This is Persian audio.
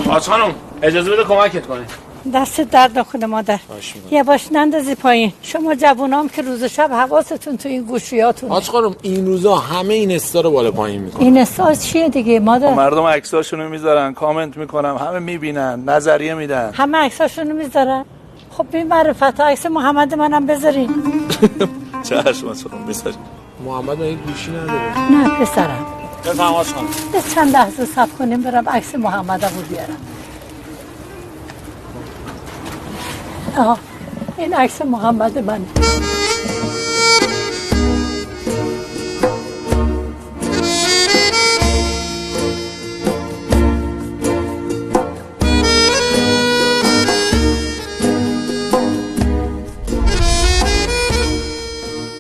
آج خانم اجازه بده کمکت کنه. دست درد نکنه مادر. یه باش نندازی پایین. شما جوونام که روز و شب حواستون تو این گوشیاتونه. آج خانم این روزا همه این استا رو بالا پایین میکنن. این استا چیه دیگه مادر؟ مردم عکساشونو میذارن، کامنت میکنن، همه میبینن، نظریه میدن. همه عکساشونو میذارن. خب این معرفت عکس محمد منم بذارین. چشم آج خانم بذارین. محمد من گوشی نداره. نه پسرم. بفهم آج خانم. بس چند لحظه صبر کنیم برم عکس محمدمو بیارم. این عکس محمد منه.